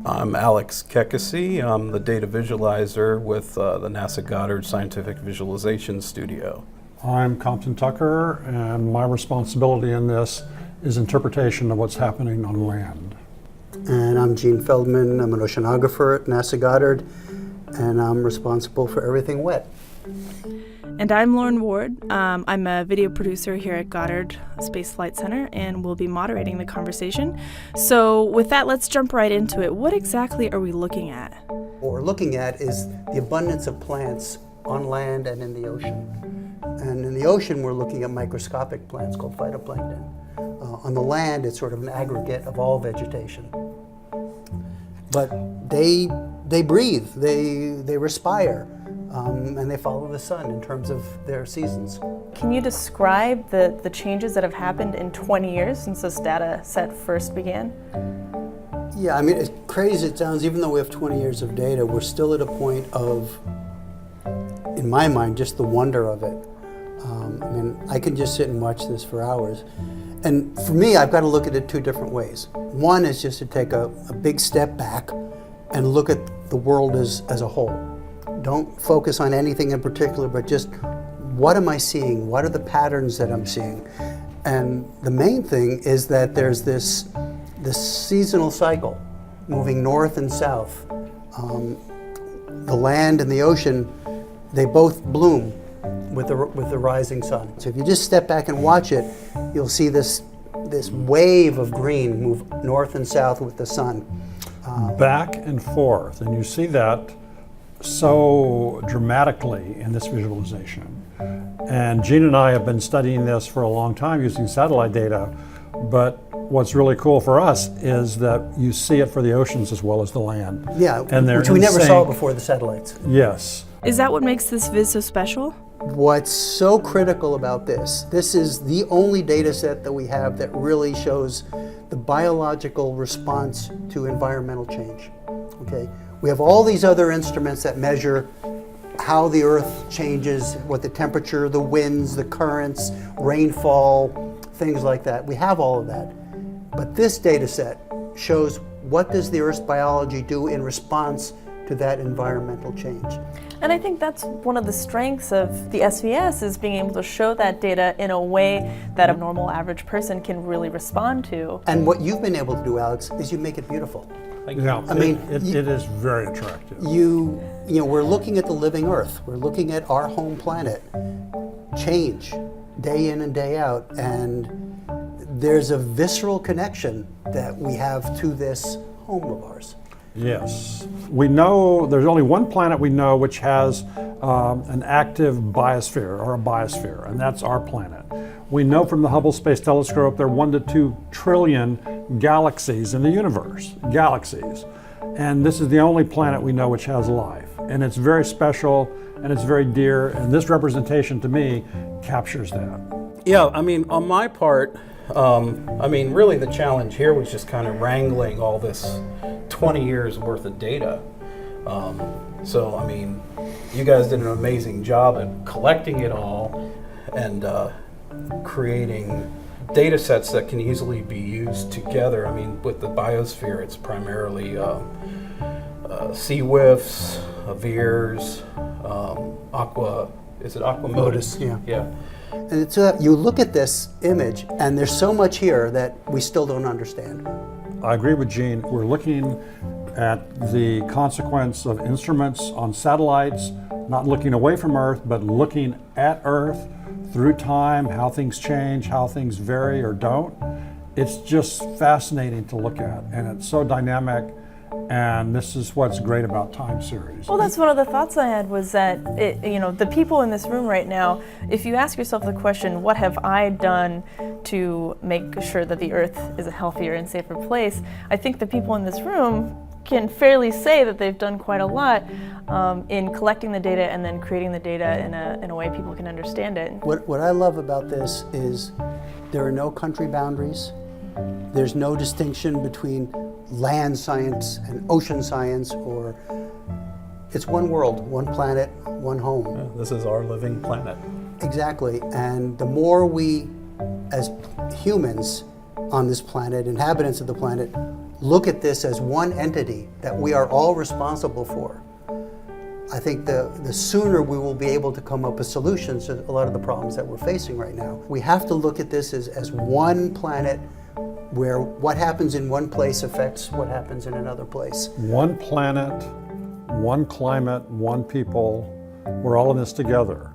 I'm Alex Kekesi. I'm the data visualizer with the NASA Goddard Scientific Visualization Studio. I'm Compton Tucker, and my responsibility in this is interpretation of what's happening on land. And I'm Gene Feldman. I'm an oceanographer at NASA Goddard, and I'm responsible for everything wet. And I'm Lauren Ward. I'm a video producer here at Goddard Space Flight Center, and will be moderating the conversation. So with that, let's jump right into it. What exactly are we looking at? What we're looking at is the abundance of plants on land and in the ocean. And in the ocean, we're looking at microscopic plants called phytoplankton. On the land, it's sort of an aggregate of all vegetation. But they breathe, they respire. And they follow the sun in terms of their seasons. Can you describe the changes that have happened in 20 years since this data set first began? Yeah, I mean, as crazy as it sounds, even though we have 20 years of data, we're still at a point of, in my mind, just the wonder of it. I mean, I can just sit and watch this for hours. And for me, I've got to look at it two different ways. One is just to take a big step back and look at the world as a whole. Don't focus on anything in particular, but just what am I seeing? What are the patterns that I'm seeing? And the main thing is that there's this seasonal cycle moving north and south. The land and the ocean, they both bloom with the rising sun. So if you just step back and watch it, you'll see this wave of green move north and south with the sun. Back and forth, and you see that so dramatically in this visualization. And Gene and I have been studying this for a long time using satellite data, but what's really cool for us is that you see it for the oceans as well as the land. Yeah, and which we never saw before the satellites. Yes. Is that what makes this viz so special? What's so critical about this is the only data set that we have that really shows the biological response to environmental change, okay? We have all these other instruments that measure how the Earth changes, what the temperature, the winds, the currents, rainfall, things like that. We have all of that. But this data set shows what does the Earth's biology do in response to that environmental change. And I think that's one of the strengths of the SVS, is being able to show that data in a way that a normal average person can really respond to. And what you've been able to do, Alex, is you make it beautiful. Yeah, I mean, it is very attractive. You know, we're looking at the living Earth. We're looking at our home planet change day in and day out, and there's a visceral connection that we have to this home of ours. Yes. We know there's only one planet we know which has an active biosphere, or a biosphere, and that's our planet. We know from the Hubble Space Telescope there are 1 to 2 trillion galaxies in the universe, galaxies. And this is the only planet we know which has life. And it's very special, and it's very dear, and this representation to me captures that. Yeah, I mean, on my part, really the challenge here was just kind of wrangling all this 20 years worth of data. So, I mean, you guys did an amazing job at collecting it all and creating data sets that can easily be used together. I mean, with the biosphere, it's primarily sea whiffs, veers, is it aqua modus? Yeah. Yeah. And so you look at this image, and there's so much here that we still don't understand. I agree with Gene. We're looking at the consequence of instruments on satellites, not looking away from Earth, but looking at Earth through time, how things change, how things vary or don't. It's just fascinating to look at, and it's so dynamic, and this is what's great about time series. Well, that's one of the thoughts I had, was that the people in this room right now, if you ask yourself the question, what have I done to make sure that the Earth is a healthier and safer place, I think the people in this room can fairly say that they've done quite a lot in collecting the data and then creating the data in a way people can understand it. What I love about this is there are no country boundaries. There's no distinction between land science and ocean science, or it's one world, one planet, one home. Yeah, this is our living planet. Exactly, and the more we, as humans on this planet, inhabitants of the planet, look at this as one entity that we are all responsible for, I think the sooner we will be able to come up with solutions to a lot of the problems that we're facing right now. We have to look at this as one planet where what happens in one place affects what happens in another place. One planet, one climate, one people. We're all in this together.